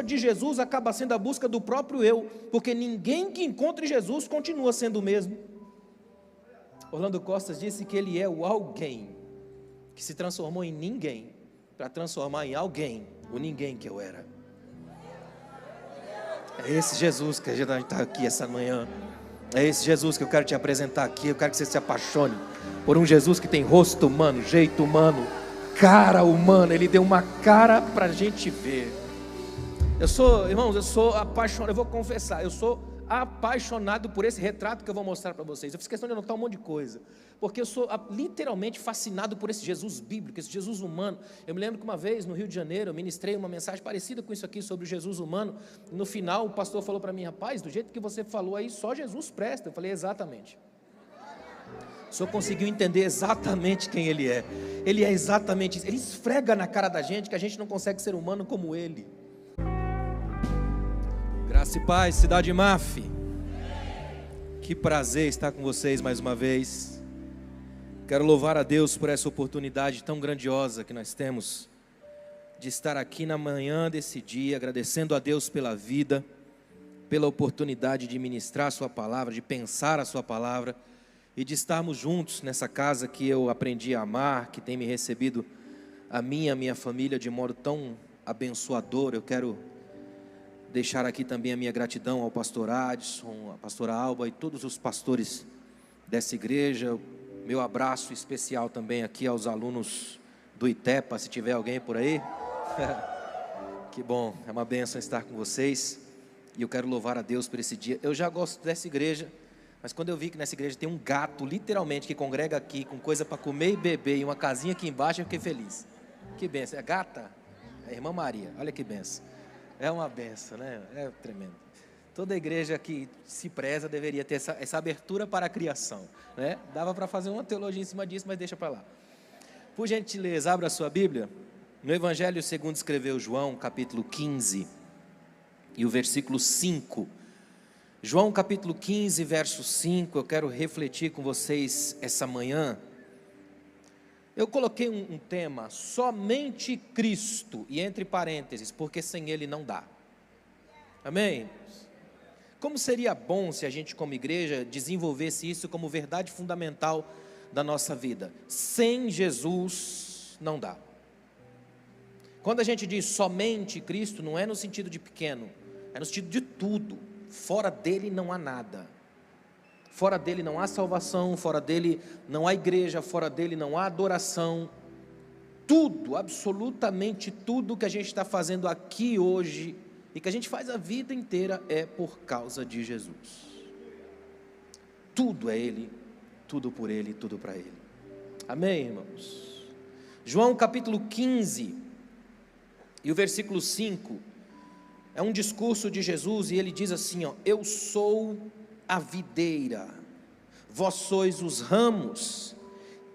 de Jesus acaba sendo a busca do próprio eu, porque ninguém que encontre Jesus continua sendo o mesmo. Orlando Costas disse que ele é o alguém que se transformou em ninguém, para transformar em alguém o ninguém que eu era. É esse Jesus que a gente está aqui essa manhã. É esse Jesus que eu quero te apresentar aqui. Eu quero que você se apaixone por um Jesus que tem rosto humano, jeito humano, cara humana. Ele deu uma cara para a gente ver. Irmãos, eu sou apaixonado. Eu vou confessar, eu sou apaixonado por esse retrato que eu vou mostrar para vocês. Eu fiz questão de anotar um monte de coisa, porque eu sou literalmente fascinado por esse Jesus bíblico, esse Jesus humano. Eu me lembro que uma vez no Rio de Janeiro eu ministrei uma mensagem parecida com isso aqui sobre o Jesus humano. No final o pastor falou para mim: rapaz, do jeito que você falou aí, só Jesus presta. Eu falei: exatamente. O senhor conseguiu entender exatamente quem ele é. Ele é exatamente isso. Ele esfrega na cara da gente que a gente não consegue ser humano como ele. Graça e paz, Cidade Maf. Que prazer estar com vocês mais uma vez. Quero louvar a Deus por essa oportunidade tão grandiosa que nós temos de estar aqui na manhã desse dia, agradecendo a Deus pela vida, pela oportunidade de ministrar a sua palavra, de pensar a sua palavra e de estarmos juntos nessa casa que eu aprendi a amar, que tem me recebido a minha família de modo tão abençoador. Eu quero deixar aqui também a minha gratidão ao pastor Adson, à pastora Alba e todos os pastores dessa igreja. Meu abraço especial também aqui aos alunos do ITEPA, se tiver alguém por aí. Que bom, é uma bênção estar com vocês. E eu quero louvar a Deus por esse dia. Eu já gosto dessa igreja, mas quando eu vi que nessa igreja tem um gato, literalmente, que congrega aqui com coisa para comer e beber e uma casinha aqui embaixo, eu fiquei feliz. Que bênção, é gata? É a irmã Maria, olha que bênção. É uma benção, né? É tremendo. Toda igreja que se preza deveria ter essa abertura para a criação, né? Dava para fazer uma teologia em cima disso, mas deixa para lá. Por gentileza, abra a sua Bíblia no Evangelho segundo escreveu João, capítulo 15, e o versículo 5. João, capítulo 15, verso 5, eu quero refletir com vocês essa manhã. Eu coloquei um tema, somente Cristo, e entre parênteses, porque sem Ele não dá. Amém? Como seria bom se a gente como igreja desenvolvesse isso como verdade fundamental da nossa vida. Sem Jesus não dá. Quando a gente diz somente Cristo, não é no sentido de pequeno, é no sentido de tudo. Fora dele não há nada. Fora dele não há salvação, fora dele não há igreja, fora dele não há adoração. Tudo, absolutamente tudo que a gente está fazendo aqui hoje e que a gente faz a vida inteira é por causa de Jesus. Tudo é Ele, tudo por Ele, tudo para Ele. Amém, irmãos? João capítulo 15 e o versículo 5 é um discurso de Jesus e ele diz assim, ó: eu sou a videira, vós sois os ramos,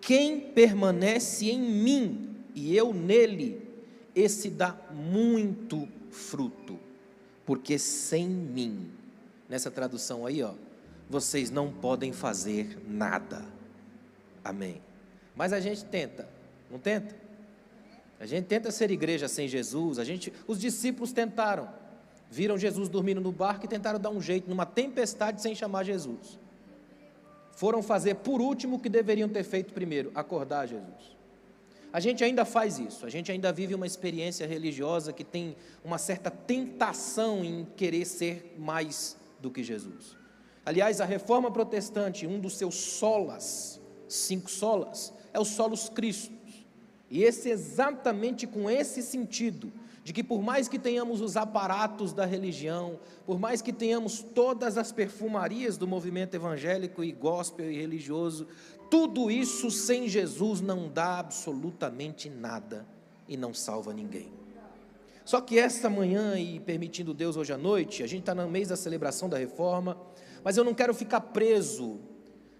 quem permanece em mim e eu nele, esse dá muito fruto, porque sem mim, nessa tradução aí, ó, vocês não podem fazer nada. Amém? Mas a gente tenta, não tenta? A gente tenta ser igreja sem Jesus. Os discípulos tentaram, viram Jesus dormindo no barco e tentaram dar um jeito numa tempestade sem chamar Jesus. Foram fazer por último o que deveriam ter feito primeiro, acordar Jesus. A gente ainda faz isso, a gente ainda vive uma experiência religiosa que tem uma certa tentação em querer ser mais do que Jesus. Aliás, a reforma protestante, um dos seus solas, 5 solas, é o solus Christus. E esse exatamente com esse sentido, de que por mais que tenhamos os aparatos da religião, por mais que tenhamos todas as perfumarias do movimento evangélico e gospel e religioso, tudo isso sem Jesus não dá absolutamente nada e não salva ninguém. Só que esta manhã, e permitindo Deus hoje à noite, a gente está no mês da celebração da reforma, mas eu não quero ficar preso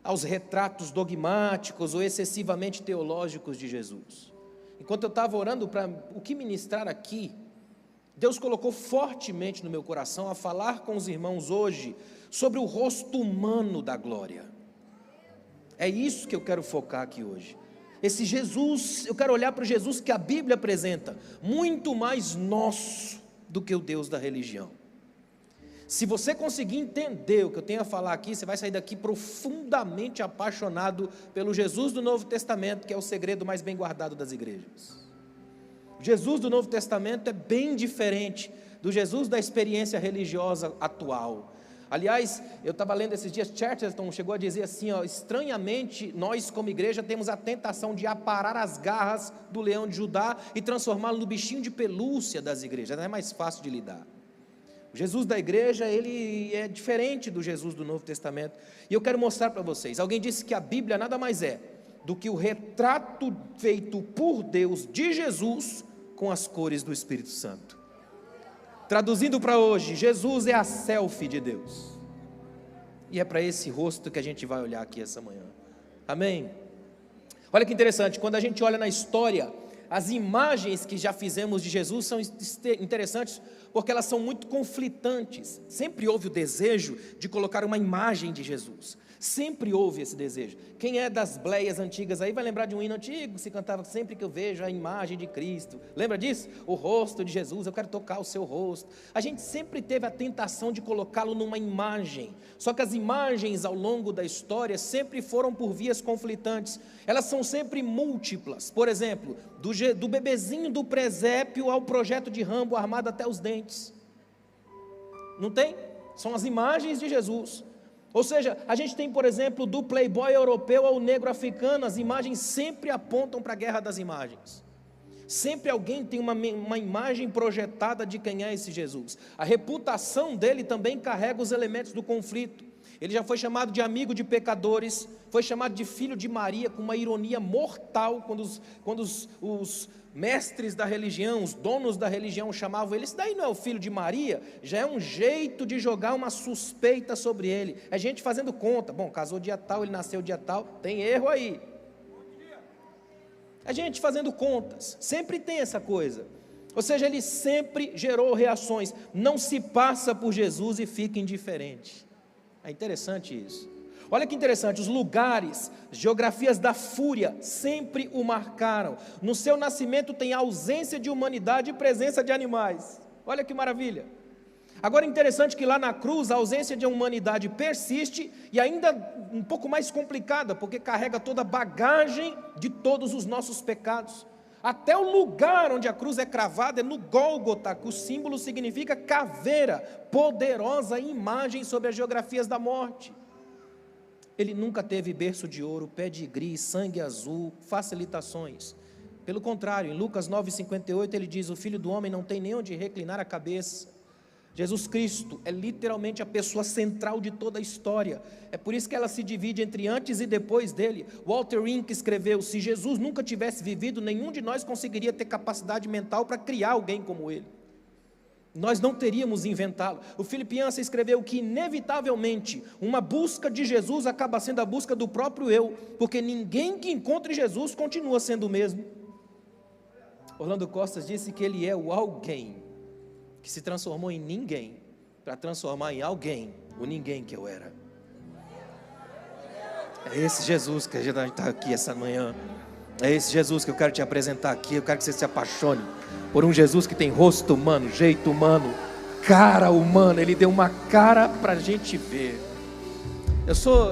aos retratos dogmáticos ou excessivamente teológicos de Jesus. Enquanto eu estava orando para o que ministrar aqui, Deus colocou fortemente no meu coração a falar com os irmãos hoje sobre o rosto humano da glória. É isso que eu quero focar aqui hoje. Esse Jesus, eu quero olhar para o Jesus que a Bíblia apresenta, muito mais nosso do que o Deus da religião. Se você conseguir entender o que eu tenho a falar aqui, você vai sair daqui profundamente apaixonado pelo Jesus do Novo Testamento, que é o segredo mais bem guardado das igrejas. O Jesus do Novo Testamento é bem diferente do Jesus da experiência religiosa atual. Aliás, eu estava lendo esses dias, Chesterton chegou a dizer assim, estranhamente, nós como igreja temos a tentação de aparar as garras do leão de Judá e transformá-lo no bichinho de pelúcia das igrejas, não é mais fácil de lidar. O Jesus da igreja, ele é diferente do Jesus do Novo Testamento, e eu quero mostrar para vocês. Alguém disse que a Bíblia nada mais é do que o retrato feito por Deus de Jesus com as cores do Espírito Santo. Traduzindo para hoje, Jesus é a selfie de Deus, e é para esse rosto que a gente vai olhar aqui essa manhã, amém? Olha que interessante, quando a gente olha na história, as imagens que já fizemos de Jesus são interessantes, porque elas são muito conflitantes. Sempre houve o desejo de colocar uma imagem de Jesus, sempre houve esse desejo. Quem é das bleias antigas aí vai lembrar de um hino antigo, se cantava sempre que eu vejo a imagem de Cristo, lembra disso? O rosto de Jesus, eu quero tocar o seu rosto. A gente sempre teve a tentação de colocá-lo numa imagem, só que as imagens ao longo da história sempre foram por vias conflitantes, elas são sempre múltiplas. Por exemplo, do bebezinho do presépio ao projeto de Rambo armado até os dentes, não tem? São as imagens de Jesus. Ou seja, a gente tem, por exemplo, do playboy europeu ao negro africano, as imagens sempre apontam para a guerra das imagens. Sempre alguém tem uma imagem projetada de quem é esse Jesus. A reputação dele também carrega os elementos do conflito. Ele já foi chamado de amigo de pecadores, foi chamado de filho de Maria, com uma ironia mortal, quando os mestres da religião, os donos da religião chamavam ele, isso daí não é o filho de Maria, já é um jeito de jogar uma suspeita sobre ele, é gente fazendo conta, bom, casou dia tal, ele nasceu dia tal, tem erro aí, é gente fazendo contas, sempre tem essa coisa, ou seja, ele sempre gerou reações, não se passa por Jesus e fica indiferente, é interessante isso. Olha que interessante, os lugares, geografias da fúria sempre o marcaram. No seu nascimento tem ausência de humanidade e presença de animais. Olha que maravilha. Agora é interessante que lá na cruz a ausência de humanidade persiste e ainda um pouco mais complicada, porque carrega toda a bagagem de todos os nossos pecados. Até o lugar onde a cruz é cravada é no Gólgota, que o símbolo significa caveira, poderosa imagem sobre as geografias da morte. Ele nunca teve berço de ouro, pedigree, sangue azul, facilitações. Pelo contrário, em Lucas 9,58 ele diz, o Filho do Homem não tem nem onde reclinar a cabeça. Jesus Cristo é literalmente a pessoa central de toda a história. É por isso que ela se divide entre antes e depois dele. Walter Wink escreveu, se Jesus nunca tivesse vivido, nenhum de nós conseguiria ter capacidade mental para criar alguém como ele. Nós não teríamos inventá-lo. O Philip Yancey escreveu que inevitavelmente uma busca de Jesus acaba sendo a busca do próprio eu, porque ninguém que encontre Jesus continua sendo o mesmo. Orlando Costas disse que ele é o alguém que se transformou em ninguém para transformar em alguém o ninguém que eu era. É esse Jesus que a gente está aqui essa manhã. É esse Jesus que eu quero te apresentar aqui. Eu quero que você se apaixone por um Jesus que tem rosto humano, jeito humano, cara humana. Ele deu uma cara para a gente ver.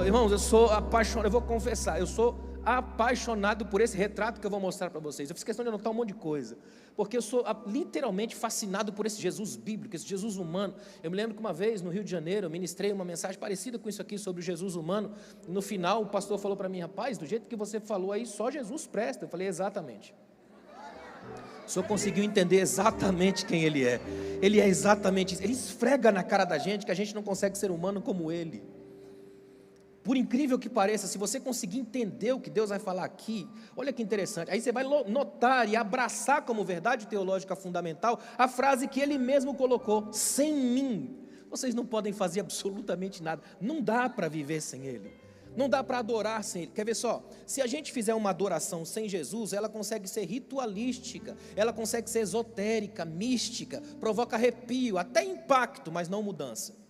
Irmãos, eu sou apaixonado, eu vou confessar, eu sou apaixonado por esse retrato que eu vou mostrar para vocês. Eu fiz questão de anotar um monte de coisa, porque eu sou literalmente fascinado por esse Jesus bíblico, esse Jesus humano. Eu me lembro que uma vez no Rio de Janeiro eu ministrei uma mensagem parecida com isso aqui sobre o Jesus humano. No final o pastor falou para mim, rapaz, do jeito que você falou aí, só Jesus presta. Eu falei, exatamente. O senhor conseguiu entender exatamente quem ele é. Ele é exatamente isso. Ele esfrega na cara da gente que a gente não consegue ser humano como ele. Por incrível que pareça, se você conseguir entender o que Deus vai falar aqui, olha que interessante, aí você vai notar e abraçar como verdade teológica fundamental a frase que ele mesmo colocou, sem mim, vocês não podem fazer absolutamente nada, não dá para viver sem ele, não dá para adorar sem ele. Quer ver só, se a gente fizer uma adoração sem Jesus, ela consegue ser ritualística, ela consegue ser esotérica, mística, provoca arrepio, até impacto, mas não mudança.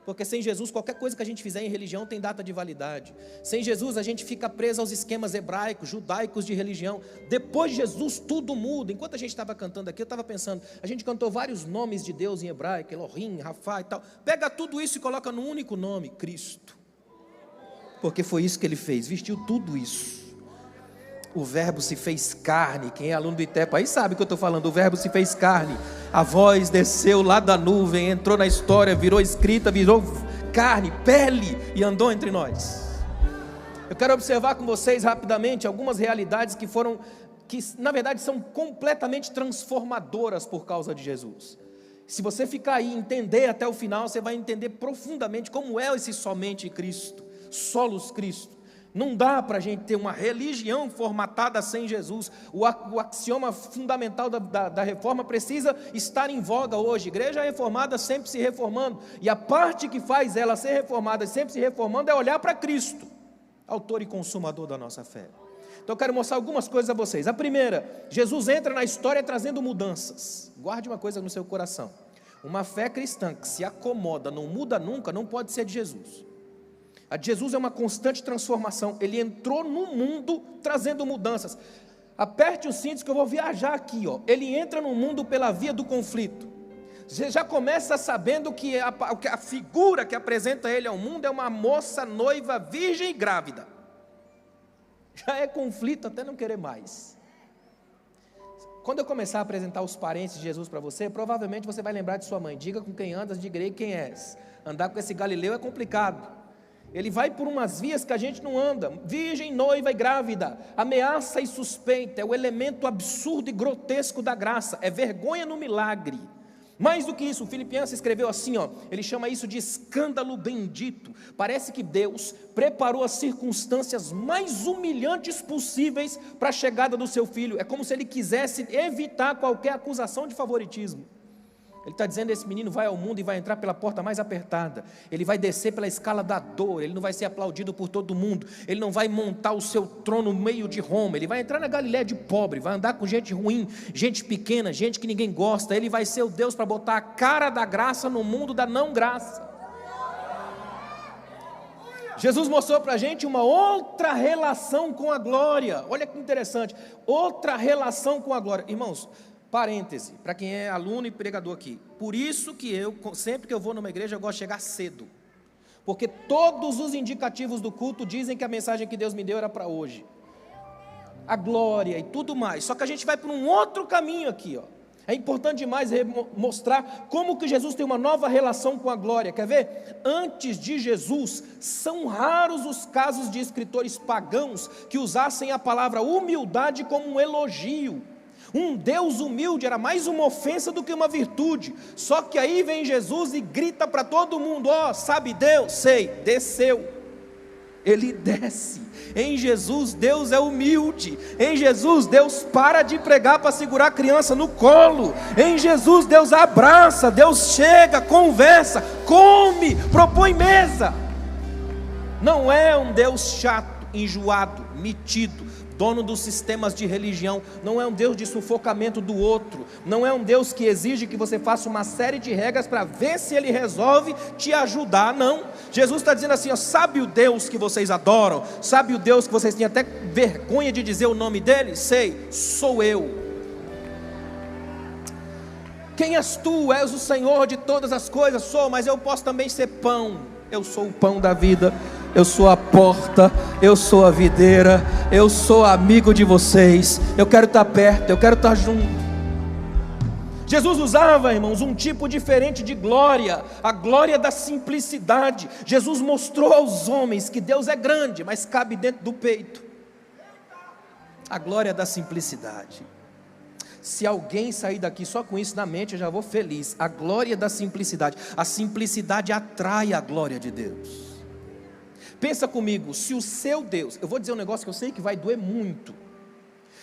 Porque sem Jesus, qualquer coisa que a gente fizer em religião tem data de validade. Sem Jesus, a gente fica preso aos esquemas hebraicos, judaicos de religião. Depois de Jesus, tudo muda. Enquanto a gente estava cantando aqui, eu estava pensando, a gente cantou vários nomes de Deus em hebraico, Elohim, Rafá e tal. Pega tudo isso e coloca num único nome, Cristo. Porque foi isso que ele fez, vestiu tudo isso. O verbo se fez carne. Quem é aluno do ITEPA aí sabe o que eu estou falando. O verbo se fez carne. A voz desceu lá da nuvem, entrou na história, virou escrita, virou carne, pele e andou entre nós. Eu quero observar com vocês rapidamente algumas realidades que na verdade são completamente transformadoras por causa de Jesus. Se você ficar aí e entender até o final, você vai entender profundamente como é esse somente Cristo, solos Cristo. Não dá para a gente ter uma religião formatada sem Jesus. O axioma fundamental da reforma precisa estar em voga hoje. Igreja reformada sempre se reformando, e a parte que faz ela ser reformada e sempre se reformando é olhar para Cristo, autor e consumador da nossa fé. Então eu quero mostrar algumas coisas a vocês. A primeira, Jesus entra na história trazendo mudanças. Guarde uma coisa no seu coração: uma fé cristã que se acomoda, não muda nunca, não pode ser de Jesus. A de Jesus é uma constante transformação. Ele entrou no mundo trazendo mudanças. Aperte os cintos que eu vou viajar aqui, ó. Ele entra no mundo pela via do conflito. Você já começa sabendo que a figura que apresenta ele ao mundo é uma moça noiva, virgem e grávida. Já é conflito até não querer mais. Quando eu começar a apresentar os parentes de Jesus para você, provavelmente você vai lembrar de sua mãe. Diga com quem andas, direi quem és. Andar com esse Galileu é complicado. Ele vai por umas vias que a gente não anda. Virgem, noiva e grávida. Ameaça e suspeita. É o elemento absurdo e grotesco da graça. É vergonha no milagre. Mais do que isso, o Filipenses escreveu assim, ó, ele chama isso de escândalo bendito. Parece que Deus preparou as circunstâncias mais humilhantes possíveis para a chegada do seu filho. É como se ele quisesse evitar qualquer acusação de favoritismo. Ele está dizendo: esse menino vai ao mundo e vai entrar pela porta mais apertada. Ele vai descer pela escala da dor. Ele não vai ser aplaudido por todo mundo. Ele não vai montar o seu trono no meio de Roma. Ele vai entrar na Galiléia de pobre. Vai andar com gente ruim, gente pequena, gente que ninguém gosta. Ele vai ser o Deus para botar a cara da graça no mundo da não graça. Jesus mostrou para a gente uma outra relação com a glória. Olha que interessante. Outra relação com a glória. Irmãos, parêntese, para quem é aluno e pregador aqui. Por isso que sempre que eu vou numa igreja, eu gosto de chegar cedo. Porque todos os indicativos do culto dizem que a mensagem que Deus me deu era para hoje. A glória e tudo mais. Só que a gente vai por um outro caminho aqui, ó. É importante demais mostrar como que Jesus tem uma nova relação com a glória. Quer ver? Antes de Jesus, são raros os casos de escritores pagãos que usassem a palavra humildade como um elogio. Um Deus humilde era mais uma ofensa do que uma virtude. Só que aí vem Jesus e grita para todo mundo: ó, sabe Deus? Sei, desceu. Ele desce. Em Jesus, Deus é humilde. Em Jesus, Deus para de pregar para segurar a criança no colo. Em Jesus, Deus abraça, Deus chega, conversa, come, propõe mesa. Não é um Deus chato, enjoado, metido, dono dos sistemas de religião. Não é um Deus de sufocamento do outro. Não é um Deus que exige que você faça uma série de regras para ver se Ele resolve te ajudar. Não. Jesus está dizendo assim, ó, sabe o Deus que vocês adoram? Sabe o Deus que vocês têm até vergonha de dizer o nome dele? Sei, sou eu. Quem és tu? És o Senhor de todas as coisas? Sou, mas eu posso também ser pão. Eu sou o pão da vida. Eu sou a porta, eu sou a videira, eu sou amigo de vocês, eu quero estar perto, eu quero estar junto. Jesus usava, irmãos, um tipo diferente de glória, a glória da simplicidade. Jesus mostrou aos homens que Deus é grande, mas cabe dentro do peito. A glória da simplicidade. Se alguém sair daqui só com isso na mente, eu já vou feliz. A glória da simplicidade. A simplicidade atrai a glória de Deus. Pensa comigo, se o seu Deus, eu vou dizer um negócio que eu sei que vai doer muito.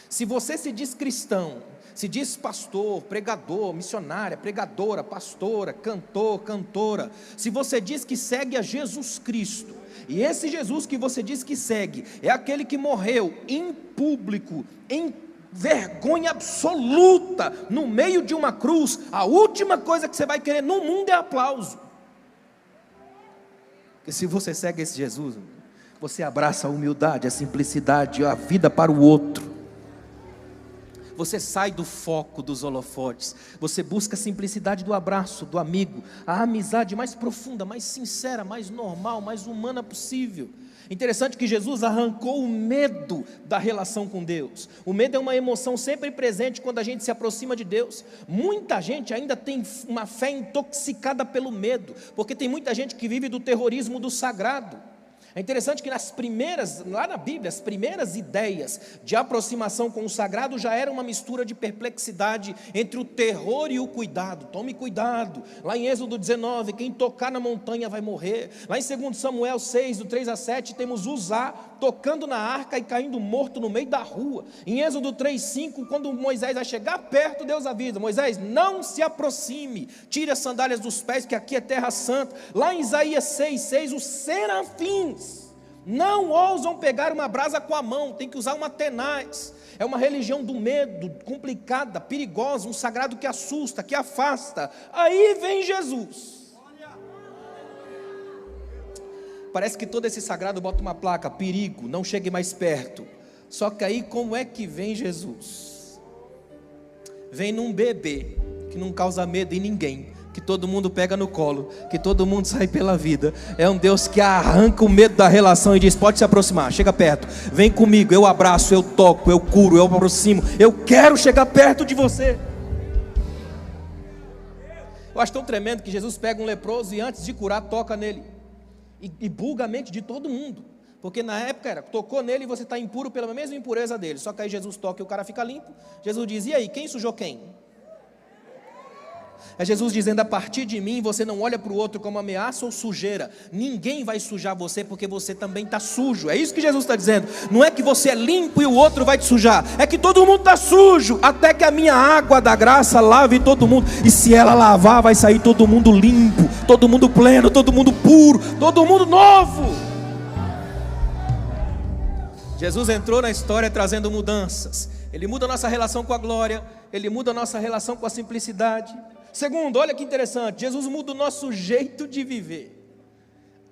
Se você se diz cristão, se diz pastor, pregador, missionária, pregadora, pastora, cantor, cantora, se você diz que segue a Jesus Cristo, e esse Jesus que você diz que segue, é aquele que morreu em público, em vergonha absoluta, no meio de uma cruz, a última coisa que você vai querer no mundo é aplauso. E se você segue esse Jesus, você abraça a humildade, a simplicidade, a vida para o outro. Você sai do foco dos holofotes. Você busca a simplicidade do abraço, do amigo, a amizade mais profunda, mais sincera, mais normal, mais humana possível. Interessante que Jesus arrancou o medo da relação com Deus. O medo é uma emoção sempre presente quando a gente se aproxima de Deus. Muita gente ainda tem uma fé intoxicada pelo medo, porque tem muita gente que vive do terrorismo do sagrado. É interessante que lá na Bíblia, as primeiras ideias de aproximação com o sagrado já era uma mistura de perplexidade entre o terror e o cuidado. Tome cuidado. Lá em Êxodo 19, quem tocar na montanha vai morrer. Lá em 2 Samuel 6, do 3 a 7, temos Uzá tocando na arca e caindo morto no meio da rua. Em Êxodo 3, 5, quando Moisés vai chegar perto, Deus avisa: Moisés, não se aproxime, tire as sandálias dos pés, que aqui é terra santa. Lá em Isaías 6, 6, os serafins não ousam pegar uma brasa com a mão, tem que usar uma tenaz. É uma religião do medo, complicada, perigosa, um sagrado que assusta, que afasta. Aí vem Jesus. Parece que todo esse sagrado bota uma placa: perigo, não chegue mais perto. Só que aí como é que vem Jesus? Vem num bebê que não causa medo em ninguém, que todo mundo pega no colo, que todo mundo sai pela vida. É um Deus que arranca o medo da relação e diz: pode se aproximar, chega perto, vem comigo, eu abraço, eu toco, eu curo, eu aproximo, eu quero chegar perto de você. Eu acho tão tremendo que Jesus pega um leproso e antes de curar toca nele e buga a mente de todo mundo, porque na época era, tocou nele e você está impuro pela mesma impureza dele. Só que aí Jesus toca e o cara fica limpo. Jesus diz: e aí, quem sujou quem? É Jesus dizendo: a partir de mim você não olha para o outro como ameaça ou sujeira. Ninguém vai sujar você, porque você também está sujo. É isso que Jesus está dizendo. Não é que você é limpo e o outro vai te sujar, é que todo mundo está sujo, até que a minha água da graça lave todo mundo. E se ela lavar, vai sair todo mundo limpo, todo mundo pleno, todo mundo puro, todo mundo novo. Jesus entrou na história trazendo mudanças. Ele muda a nossa relação com a glória, Ele muda a nossa relação com a simplicidade. Segundo, olha que interessante, Jesus muda o nosso jeito de viver.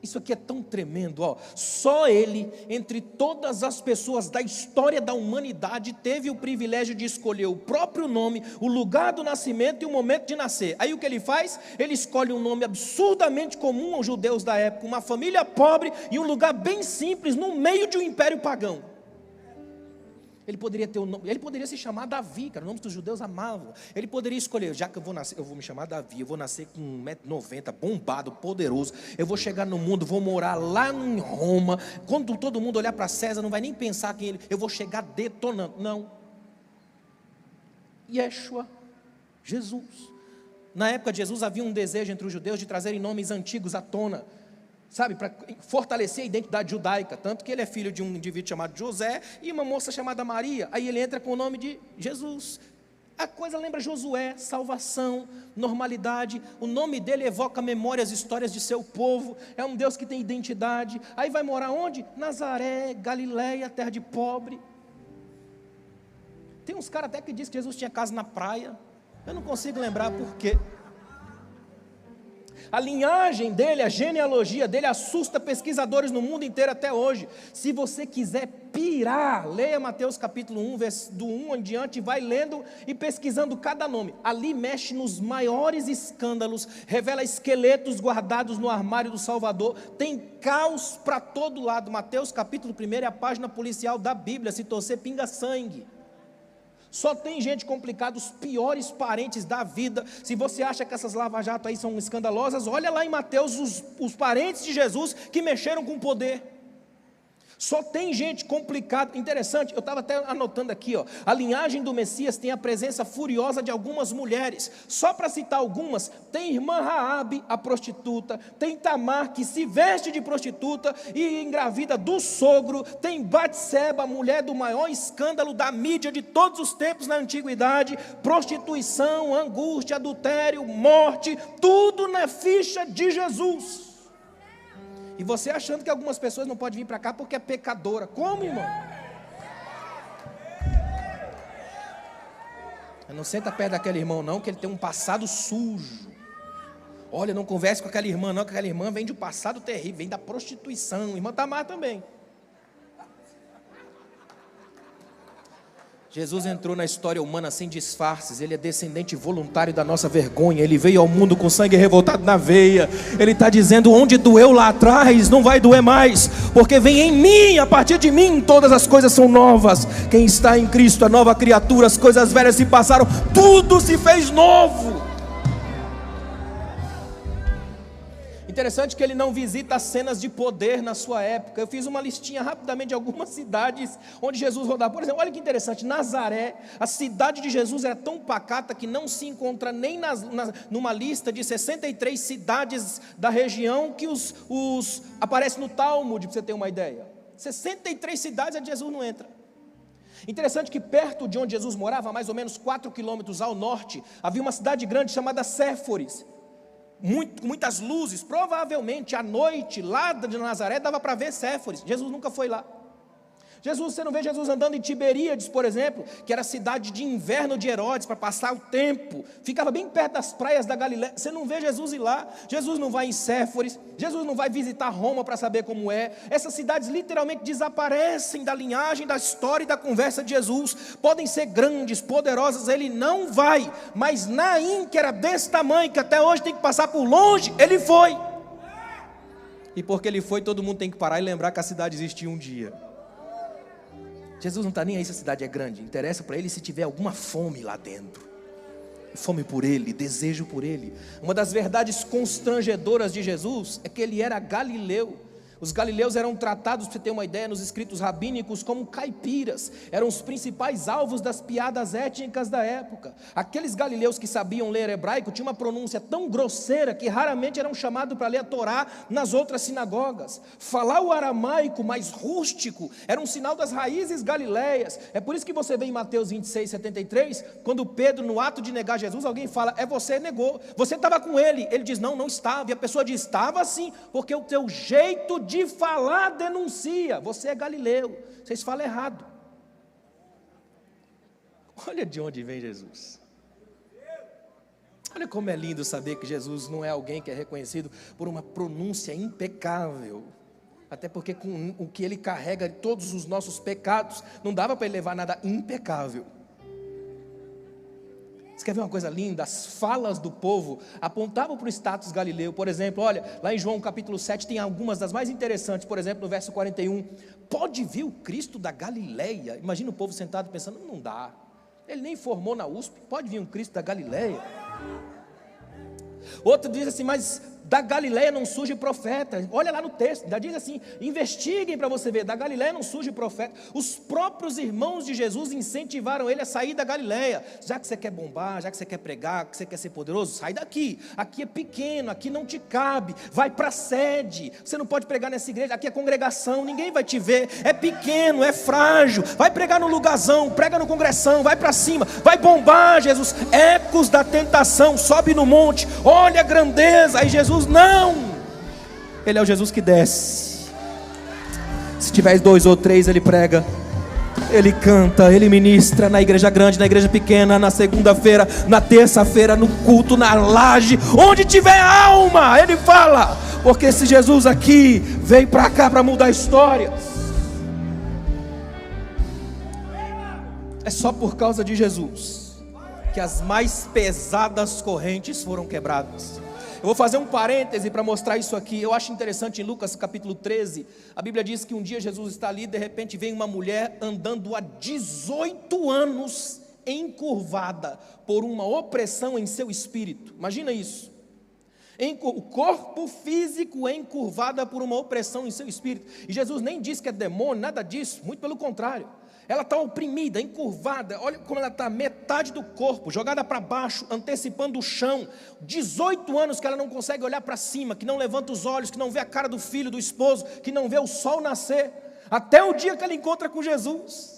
Isso aqui é tão tremendo, ó. Só Ele, entre todas as pessoas da história da humanidade, teve o privilégio de escolher o próprio nome, o lugar do nascimento e o momento de nascer. Aí o que Ele faz? Ele escolhe um nome absurdamente comum aos judeus da época, uma família pobre e um lugar bem simples no meio de um império pagão. Ele poderia ter um nome, ele poderia se chamar Davi, cara, o nome que os judeus amavam. Ele poderia escolher: já que eu vou nascer, eu vou me chamar Davi, eu vou nascer com 1,90 m, bombado, poderoso, eu vou chegar no mundo, vou morar lá em Roma, quando todo mundo olhar para César, não vai nem pensar que eu vou chegar detonando. Não. Yeshua, Jesus. Na época de Jesus havia um desejo entre os judeus de trazerem nomes antigos à tona, sabe, para fortalecer a identidade judaica, tanto que ele é filho de um indivíduo chamado José e uma moça chamada Maria. Aí ele entra com o nome de Jesus. A coisa lembra Josué, salvação, normalidade. O nome dele evoca memórias, histórias de seu povo. É um Deus que tem identidade. Aí vai morar onde? Nazaré, Galileia, terra de pobre. Tem uns caras até que dizem que Jesus tinha casa na praia. Eu não consigo lembrar por quê. A linhagem dele, a genealogia dele assusta pesquisadores no mundo inteiro até hoje. Se você quiser pirar, leia Mateus capítulo 1, do 1 em diante, vai lendo e pesquisando cada nome. Ali mexe nos maiores escândalos, revela esqueletos guardados no armário do Salvador, tem caos para todo lado. Mateus capítulo 1 é a página policial da Bíblia, se torcer pinga sangue. Só tem gente complicada, os piores parentes da vida. Se você acha que essas lava-jato aí são escandalosas, olha lá em Mateus os parentes de Jesus que mexeram com o poder. Só tem gente complicada. Interessante, eu estava até anotando aqui, ó, a linhagem do Messias tem a presença furiosa de algumas mulheres. Só para citar algumas, tem irmã Raabe, a prostituta, tem Tamar, que se veste de prostituta e engravida do sogro, tem Batseba, mulher do maior escândalo da mídia de todos os tempos na antiguidade, prostituição, angústia, adultério, morte, tudo na ficha de Jesus. E você achando que algumas pessoas não podem vir para cá porque é pecadora. Como, irmão? Não senta perto daquele irmão não, que ele tem um passado sujo. Olha, não converse com aquela irmã não, que aquela irmã vem de um passado terrível, vem da prostituição, irmã Tamar também. Jesus entrou na história humana sem disfarces. Ele é descendente voluntário da nossa vergonha. Ele veio ao mundo com sangue revoltado na veia. Ele está dizendo: onde doeu lá atrás, não vai doer mais, porque vem em mim, a partir de mim todas as coisas são novas. Quem está em Cristo é nova criatura. As coisas velhas se passaram, tudo se fez novo. Interessante que ele não visita as cenas de poder na sua época. Eu fiz uma listinha rapidamente de algumas cidades onde Jesus rodava. Por exemplo, olha que interessante, Nazaré, a cidade de Jesus era tão pacata que não se encontra nem numa lista de 63 cidades da região que aparece no Talmud, para você ter uma ideia. 63 cidades onde Jesus não entra. Interessante que perto de onde Jesus morava, mais ou menos 4 quilômetros ao norte, havia uma cidade grande chamada Séforis. Muitas luzes, provavelmente à noite lá de Nazaré dava para ver Séforis. Jesus nunca foi lá. Você não vê Jesus andando em Tiberíades, por exemplo, que era a cidade de inverno de Herodes, para passar o tempo, ficava bem perto das praias da Galileia. Você não vê Jesus ir lá. Jesus não vai em Séforis. Jesus não vai visitar Roma para saber como é. Essas cidades literalmente desaparecem da linhagem, da história e da conversa de Jesus. Podem ser grandes, poderosas, ele não vai. Mas Naim, que era desse tamanho, que até hoje tem que passar por longe, ele foi. E porque ele foi, todo mundo tem que parar e lembrar que a cidade existia um dia. Jesus não está nem aí se a cidade é grande. Interessa para ele se tiver alguma fome lá dentro. Fome por ele, desejo por ele. Uma das verdades constrangedoras de Jesus é que ele era galileu. Os galileus eram tratados, para você ter uma ideia, nos escritos rabínicos como caipiras. Eram os principais alvos das piadas étnicas da época. Aqueles galileus que sabiam ler hebraico tinham uma pronúncia tão grosseira que raramente eram chamados para ler a Torá nas outras sinagogas. Falar o aramaico mais rústico era um sinal das raízes galileias. É por isso que você vê em Mateus 26, 73, quando Pedro, no ato de negar Jesus, alguém fala: é você, negou, você estava com ele. Ele diz: não estava. E a pessoa diz: estava sim, porque o teu jeito de falar denuncia, você é galileu, vocês falam errado. Olha de onde vem Jesus. Olha como é lindo saber que Jesus não é alguém que é reconhecido por uma pronúncia impecável. Até porque com o que ele carrega, todos os nossos pecados, não dava para ele levar nada impecável. Você quer ver uma coisa linda? As falas do povo apontavam para o status galileu. Por exemplo, olha, lá em João capítulo 7 tem algumas das mais interessantes. Por exemplo, no verso 41, pode vir o Cristo da Galileia? Imagina o povo sentado pensando: não dá, ele nem formou na USP, pode vir um Cristo da Galileia? Outro diz assim: mas da Galileia não surge profeta. Olha lá no texto, já diz assim: investiguem para você ver, da Galileia não surge profeta. Os próprios irmãos de Jesus incentivaram ele a sair da Galileia. Já que você quer bombar, já que você quer pregar, que você quer ser poderoso, sai daqui. Aqui é pequeno, aqui não te cabe. Vai para a sede. Você não pode pregar nessa igreja, aqui é congregação, ninguém vai te ver. É pequeno, é frágil. Vai pregar no lugarzão, prega no congressão, vai para cima, vai bombar, Jesus. Ecos da tentação, sobe no monte, olha a grandeza. Aí Jesus: não, ele é o Jesus que desce. Se tiver 2 ou 3, ele prega, ele canta, ele ministra na igreja grande, na igreja pequena, na segunda-feira, na terça-feira, no culto, na laje, onde tiver alma, ele fala. Porque esse Jesus aqui veio para cá para mudar histórias. É só por causa de Jesus que as mais pesadas correntes foram quebradas. Eu vou fazer um parêntese para mostrar isso aqui. Eu acho interessante, em Lucas capítulo 13, a Bíblia diz que um dia Jesus está ali, de repente vem uma mulher andando há 18 anos, encurvada por uma opressão em seu espírito. Imagina isso. O corpo físico encurvada por uma opressão em seu espírito. E Jesus nem diz que é demônio, nada disso, muito pelo contrário. Ela está oprimida, encurvada, olha como ela está, metade do corpo, jogada para baixo, antecipando o chão. 18 anos que ela não consegue olhar para cima, que não levanta os olhos, que não vê a cara do filho, do esposo, que não vê o sol nascer, até o dia que ela encontra com Jesus.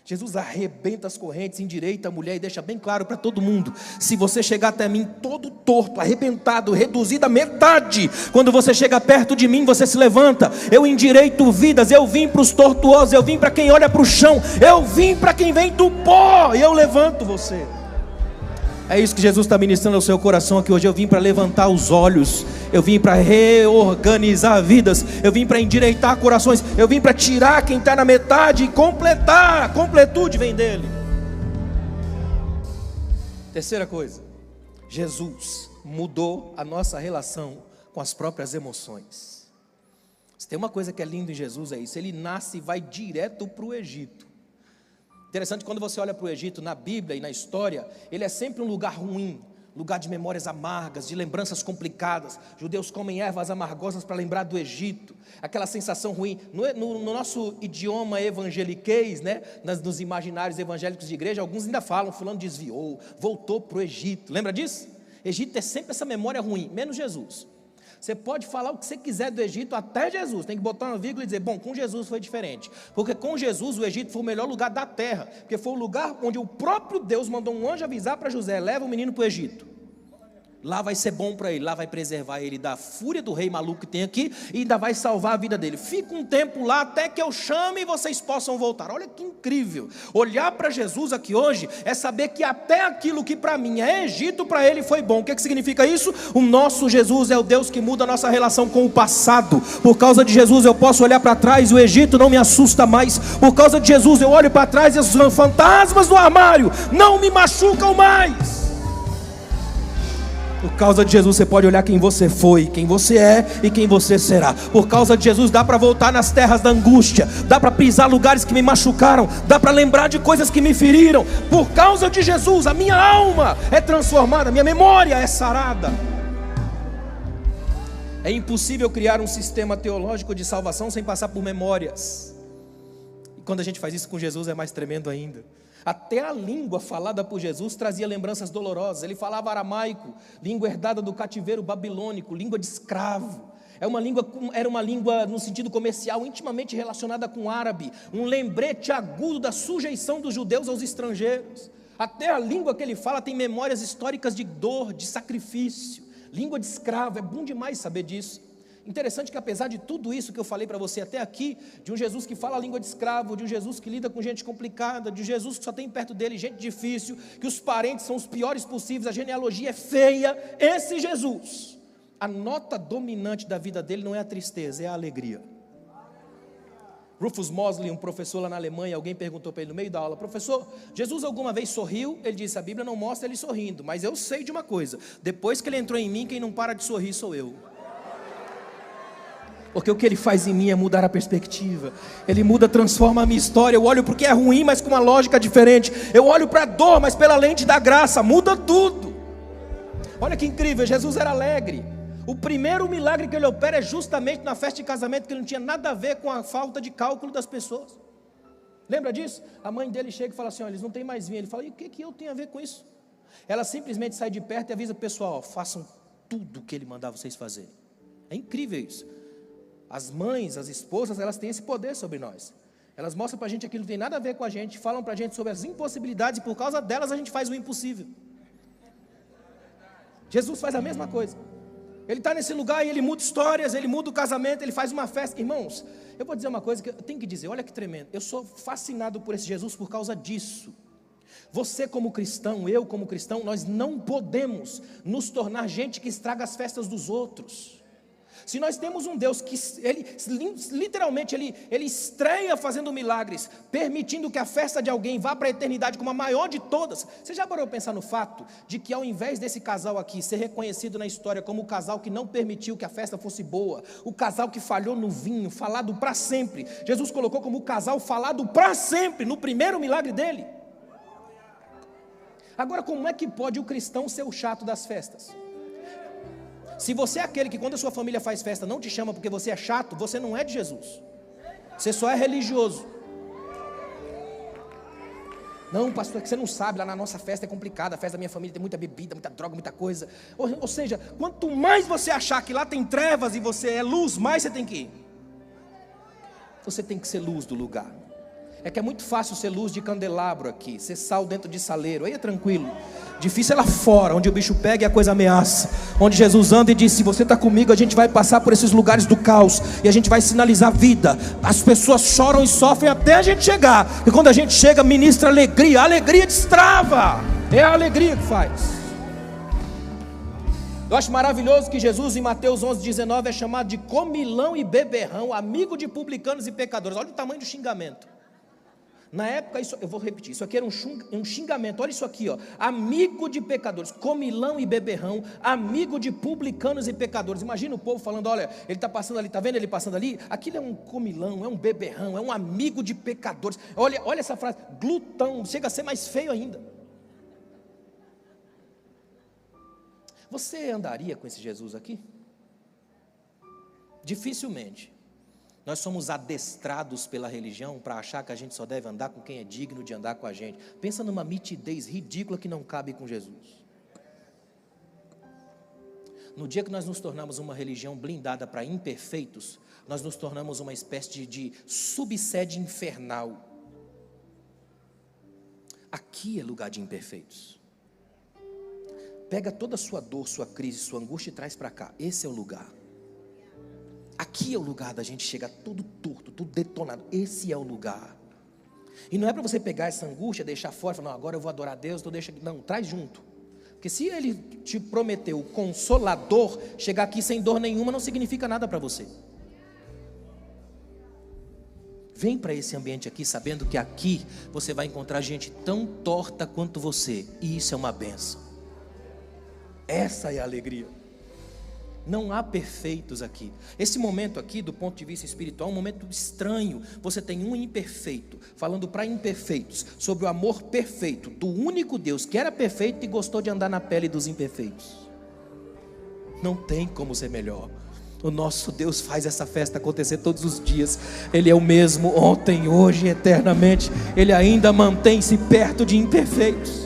Jesus arrebenta as correntes, endireita a mulher e deixa bem claro para todo mundo: se você chegar até mim todo torto, arrebentado, reduzido à metade, quando você chega perto de mim, você se levanta. Eu endireito vidas, eu vim para os tortuosos, eu vim para quem olha para o chão, eu vim para quem vem do pó, e eu levanto você. É isso que Jesus está ministrando ao seu coração aqui hoje. Eu vim para levantar os olhos, eu vim para reorganizar vidas, eu vim para endireitar corações, eu vim para tirar quem está na metade e completar. A completude vem dele. Terceira coisa, Jesus mudou a nossa relação com as próprias emoções. Se tem uma coisa que é linda em Jesus, é isso: ele nasce e vai direto para o Egito. Interessante, quando você olha para o Egito, na Bíblia e na história, ele é sempre um lugar ruim, lugar de memórias amargas, de lembranças complicadas. Judeus comem ervas amargosas para lembrar do Egito, aquela sensação ruim. No nosso idioma evangeliquez, né, nos imaginários evangélicos de igreja, alguns ainda falam: fulano desviou, voltou para o Egito. Lembra disso? Egito é sempre essa memória ruim, menos Jesus. Você pode falar o que você quiser do Egito até Jesus, tem que botar uma vírgula e dizer: bom, com Jesus foi diferente, porque com Jesus o Egito foi o melhor lugar da terra, porque foi o lugar onde o próprio Deus mandou um anjo avisar para José: leva o menino para o Egito, lá vai ser bom para ele, lá vai preservar ele da fúria do rei maluco que tem aqui, e ainda vai salvar a vida dele. Fica um tempo lá até que eu chame e vocês possam voltar. Olha que incrível, olhar para Jesus aqui hoje é saber que até aquilo que para mim é Egito, para ele foi bom. O que significa isso? O nosso Jesus é o Deus que muda a nossa relação com o passado. Por causa de Jesus eu posso olhar para trás e o Egito não me assusta mais. Por causa de Jesus eu olho para trás e os fantasmas do armário não me machucam mais. Por causa de Jesus você pode olhar quem você foi, quem você é e quem você será. Por causa de Jesus dá para voltar nas terras da angústia, dá para pisar lugares que me machucaram, dá para lembrar de coisas que me feriram. Por causa de Jesus a minha alma é transformada, minha memória é sarada. É impossível criar um sistema teológico de salvação sem passar por memórias. E quando a gente faz isso com Jesus é mais tremendo ainda. Até a língua falada por Jesus trazia lembranças dolorosas. Ele falava aramaico, língua herdada do cativeiro babilônico, língua de escravo. Era uma língua no sentido comercial, intimamente relacionada com o árabe, um lembrete agudo da sujeição dos judeus aos estrangeiros. Até a língua que ele fala tem memórias históricas de dor, de sacrifício. Língua de escravo, é bom demais saber disso. Interessante que apesar de tudo isso que eu falei para você até aqui, de um Jesus que fala a língua de escravo, de um Jesus que lida com gente complicada, de um Jesus que só tem perto dele gente difícil, que os parentes são os piores possíveis, a genealogia é feia, esse Jesus, a nota dominante da vida dele não é a tristeza, é a alegria. Rufus Mosley, um professor lá na Alemanha, alguém perguntou para ele no meio da aula: professor, Jesus alguma vez sorriu? Ele disse: a Bíblia não mostra ele sorrindo, mas eu sei de uma coisa, depois que ele entrou em mim, quem não para de sorrir sou eu. Porque o que ele faz em mim é mudar a perspectiva. Ele muda, transforma a minha história. Eu olho para o que é ruim, mas com uma lógica diferente. Eu olho para a dor, mas pela lente da graça. Muda tudo. Olha que incrível, Jesus era alegre. O primeiro milagre que ele opera é justamente na festa de casamento, que não tinha nada a ver com a falta de cálculo das pessoas. Lembra disso? A mãe dele chega e fala assim: olha, eles não têm mais vinho. Ele fala: e o que eu tenho a ver com isso? Ela simplesmente sai de perto e avisa o pessoal: ó, façam tudo o que ele mandar vocês fazerem. É incrível isso. As mães, as esposas, elas têm esse poder sobre nós. Elas mostram para a gente aquilo que não tem nada a ver com a gente, falam para a gente sobre as impossibilidades, e por causa delas a gente faz o impossível. Jesus faz a mesma coisa. Ele está nesse lugar e ele muda histórias, ele muda o casamento, ele faz uma festa. Irmãos, eu vou dizer uma coisa que eu tenho que dizer, olha que tremendo. Eu sou fascinado por esse Jesus por causa disso. Você como cristão, eu como cristão, nós não podemos nos tornar gente que estraga as festas dos outros. Se nós temos um Deus que ele literalmente ele estreia fazendo milagres, permitindo que a festa de alguém vá para a eternidade como a maior de todas. Você já parou a pensar no fato de que ao invés desse casal aqui ser reconhecido na história como o casal que não permitiu que a festa fosse boa, o casal que falhou no vinho, falado para sempre, Jesus colocou como o casal falado para sempre no primeiro milagre dele? Agora, como é que pode o cristão ser o chato das festas? Se você é aquele que quando a sua família faz festa não te chama porque você é chato, você não é de Jesus. Você só é religioso. Não, pastor, é que você não sabe, lá na nossa festa é complicada, a festa da minha família tem muita bebida, muita droga, muita coisa. Ou seja, quanto mais você achar que lá tem trevas e você é luz, mais você tem que ir. Você tem que ser luz do lugar. É que é muito fácil ser luz de candelabro aqui, ser sal dentro de saleiro, aí é tranquilo. Difícil é lá fora, onde o bicho pega e a coisa ameaça. Onde Jesus anda e diz: se você está comigo, a gente vai passar por esses lugares do caos e a gente vai sinalizar vida. As pessoas choram e sofrem até a gente chegar. E quando a gente chega, ministra alegria. A alegria destrava. É a alegria que faz. Eu acho maravilhoso que Jesus em Mateus 11:19 é chamado de comilão e beberrão, amigo de publicanos e pecadores. Olha o tamanho do xingamento. Na época, eu vou repetir, isso aqui era um xingamento. Olha isso aqui, ó, amigo de pecadores, comilão e beberrão, amigo de publicanos e pecadores. Imagina o povo falando: olha, ele está passando ali, está vendo ele passando ali? Aquilo é um comilão, é um beberrão, é um amigo de pecadores. Olha essa frase, glutão, chega a ser mais feio ainda. Você andaria com esse Jesus aqui? Dificilmente. Nós somos adestrados pela religião para achar que a gente só deve andar com quem é digno de andar com a gente. Pensa numa mitidez ridícula que não cabe com Jesus. No dia que nós nos tornamos uma religião blindada para imperfeitos, nós nos tornamos uma espécie de subsede infernal. Aqui é lugar de imperfeitos. Pega toda a sua dor, sua crise, sua angústia e traz para cá. Esse é o lugar. Aqui é o lugar da gente chegar todo torto, tudo detonado. Esse é o lugar. E não é para você pegar essa angústia, deixar fora e falar: não, agora eu vou adorar a Deus, então deixa aqui. Não, traz junto. Porque se Ele te prometeu o Consolador, chegar aqui sem dor nenhuma não significa nada para você. Vem para esse ambiente aqui sabendo que aqui você vai encontrar gente tão torta quanto você. E isso é uma bênção. Essa é a alegria. Não há perfeitos aqui. Esse momento aqui, do ponto de vista espiritual, é um momento estranho. Você tem um imperfeito falando para imperfeitos sobre o amor perfeito do único Deus que era perfeito e gostou de andar na pele dos imperfeitos. Não tem como ser melhor. O nosso Deus faz essa festa acontecer todos os dias. Ele é o mesmo ontem, hoje e eternamente. Ele ainda mantém-se perto de imperfeitos.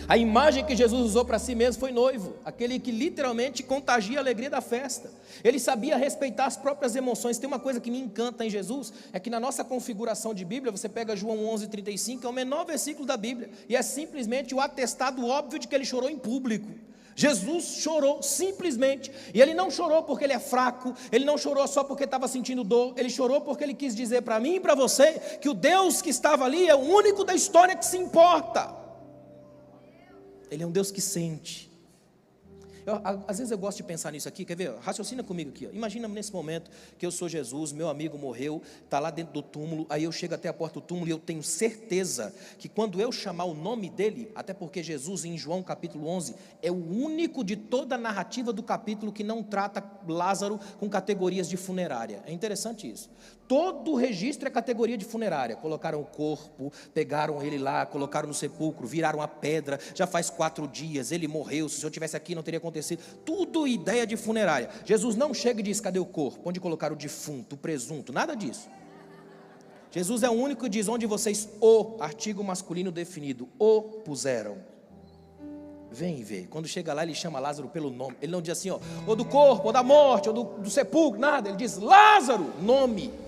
A imagem que Jesus usou para si mesmo foi noivo, aquele que literalmente contagia a alegria da festa. Ele sabia respeitar as próprias emoções. Tem uma coisa que me encanta em Jesus, é que na nossa configuração de Bíblia, você pega João 11:35, é o menor versículo da Bíblia, e é simplesmente o atestado óbvio de que ele chorou em público. Jesus chorou simplesmente, e ele não chorou porque ele é fraco, ele não chorou só porque estava sentindo dor, ele chorou porque ele quis dizer para mim e para você, que o Deus que estava ali é o único da história que se importa. Ele é um Deus que sente. Às vezes eu gosto de pensar nisso aqui. Quer ver? Raciocina comigo aqui. Imagina nesse momento que eu sou Jesus, meu amigo morreu, está lá dentro do túmulo. Aí eu chego até a porta do túmulo e eu tenho certeza que quando eu chamar o nome dele, até porque Jesus em João capítulo 11 é o único de toda a narrativa do capítulo que não trata Lázaro com categorias de funerária. É interessante isso. Todo o registro é categoria de funerária. Colocaram o corpo, pegaram ele lá, colocaram no sepulcro, viraram a pedra. Já faz 4 dias, ele morreu. Se o senhor estivesse aqui não teria acontecido. Tudo ideia de funerária. Jesus não chega e diz: cadê o corpo? Onde colocaram o defunto, o presunto? Nada disso. Jesus é o único que diz: onde vocês, o artigo masculino definido, o puseram. Vem ver. Quando chega lá, ele chama Lázaro pelo nome. Ele não diz assim, ó, ou do corpo, ou da morte, ou do sepulcro, nada. Ele diz: Lázaro, nome.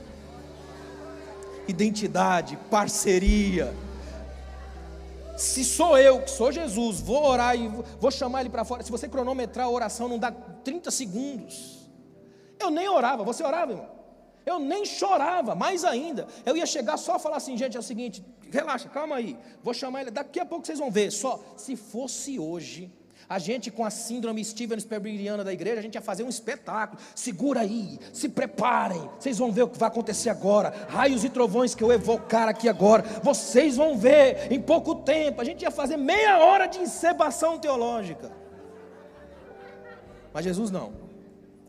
Identidade, parceria. Se sou eu, que sou Jesus, vou orar e vou chamar ele para fora. Se você cronometrar a oração, não dá 30 segundos. Eu nem orava. Você orava, irmão? Eu nem chorava, mais ainda. Eu ia chegar só a falar assim: gente, é o seguinte, relaxa, calma aí, vou chamar ele, daqui a pouco vocês vão ver. Só, se fosse hoje, a gente com a síndrome Steven Spielbergiana da igreja, a gente ia fazer um espetáculo. Segura aí, se preparem, vocês vão ver o que vai acontecer agora. Raios e trovões que eu evocar aqui agora, vocês vão ver em pouco tempo. A gente ia fazer meia hora de encebação teológica. Mas Jesus não.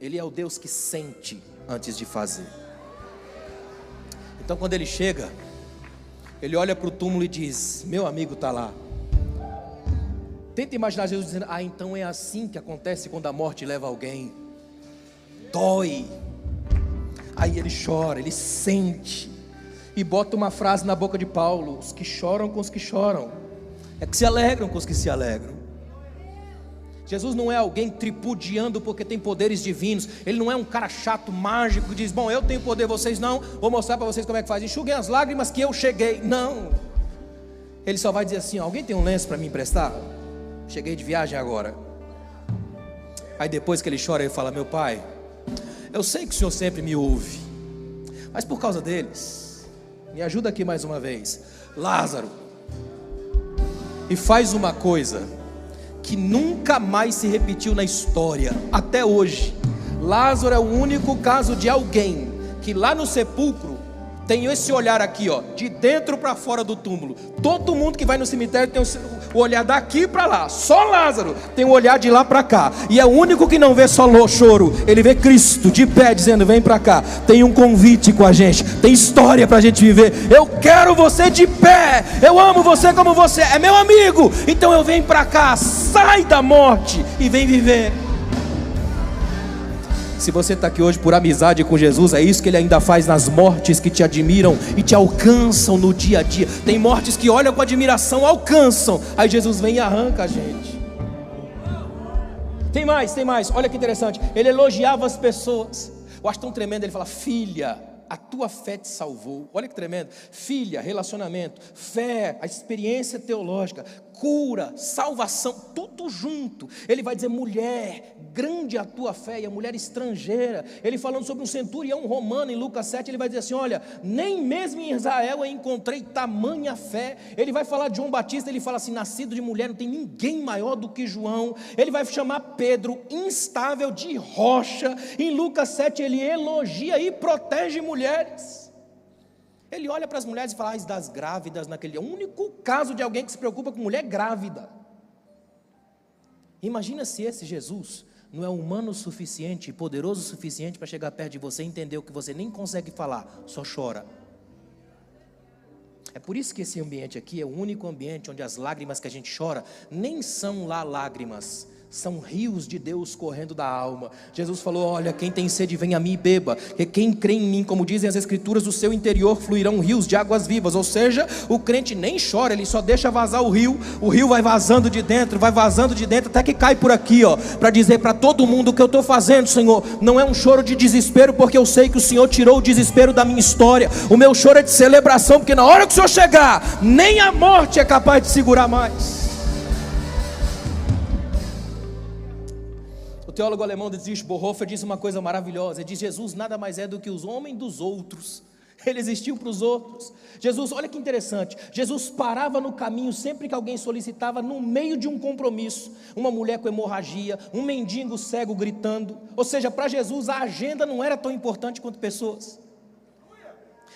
Ele é o Deus que sente antes de fazer. Então quando ele chega, ele olha para o túmulo e diz: meu amigo está lá. Tenta imaginar Jesus dizendo: ah, então é assim que acontece quando a morte leva alguém. Dói. Aí ele chora, ele sente. E bota uma frase na boca de Paulo: os que choram com os que choram é que se alegram com os que se alegram. Jesus não é alguém tripudiando porque tem poderes divinos. Ele não é um cara chato, mágico, que diz: bom, eu tenho poder, vocês não, vou mostrar para vocês como é que faz. Enxuguem as lágrimas que eu cheguei. Não. Ele só vai dizer assim: alguém tem um lenço para me emprestar? Cheguei de viagem agora. Aí depois que ele chora, ele fala: meu pai, eu sei que o senhor sempre me ouve, mas por causa deles, me ajuda aqui mais uma vez. Lázaro, e faz uma coisa que nunca mais se repetiu na história, até hoje. Lázaro é o único caso de alguém que lá no sepulcro tem esse olhar aqui, ó, de dentro para fora do túmulo. Todo mundo que vai no cemitério tem o olhar daqui para lá. Só Lázaro tem o olhar de lá para cá. E é o único que não vê só choro. Ele vê Cristo de pé dizendo: vem para cá. Tem um convite com a gente. Tem história para a gente viver. Eu quero você de pé. Eu amo você como você é meu amigo. Então eu venho para cá. Sai da morte e vem viver. Se você está aqui hoje por amizade com Jesus, é isso que Ele ainda faz nas mortes que te admiram e te alcançam no dia a dia. Tem mortes que olham com admiração, alcançam, aí Jesus vem e arranca a gente. Tem mais, olha que interessante. Ele elogiava as pessoas. Eu acho tão tremendo, ele fala: filha, a tua fé te salvou. Olha que tremendo. Filha, relacionamento, fé, a experiência teológica, cura, salvação, tudo junto. Ele vai dizer: mulher, grande a tua fé. E a mulher estrangeira, ele falando sobre um centurião romano em Lucas 7, ele vai dizer assim: olha, nem mesmo em Israel eu encontrei tamanha fé. Ele vai falar de João Batista, ele fala assim: nascido de mulher, não tem ninguém maior do que João. Ele vai chamar Pedro instável, de rocha. Em Lucas 7 ele elogia e protege mulheres. Ele olha para as mulheres e fala: das grávidas naquele dia. O único caso de alguém que se preocupa com mulher grávida. Imagina se esse Jesus não é humano o suficiente, poderoso o suficiente para chegar perto de você e entender o que você nem consegue falar, só chora. É por isso que esse ambiente aqui é o único ambiente onde as lágrimas que a gente chora nem são lá lágrimas, são rios de Deus correndo da alma. Jesus falou: olha, quem tem sede vem a mim e beba, e quem crê em mim, como dizem as escrituras, do seu interior fluirão rios de águas vivas. Ou seja, o crente nem chora, ele só deixa vazar o rio vai vazando de dentro, até que cai por aqui, ó, para dizer para todo mundo: o que eu estou fazendo, Senhor, não é um choro de desespero, porque eu sei que o Senhor tirou o desespero da minha história. O meu choro é de celebração, porque na hora que o Senhor chegar, nem a morte é capaz de segurar mais. O teólogo alemão Dietrich Bonhoeffer diz uma coisa maravilhosa. Ele diz: Jesus nada mais é do que os homens dos outros. Ele existiu para os outros. Jesus, olha que interessante, Jesus parava no caminho sempre que alguém solicitava, no meio de um compromisso. Uma mulher com hemorragia, um mendigo cego gritando. Ou seja, para Jesus a agenda não era tão importante quanto pessoas.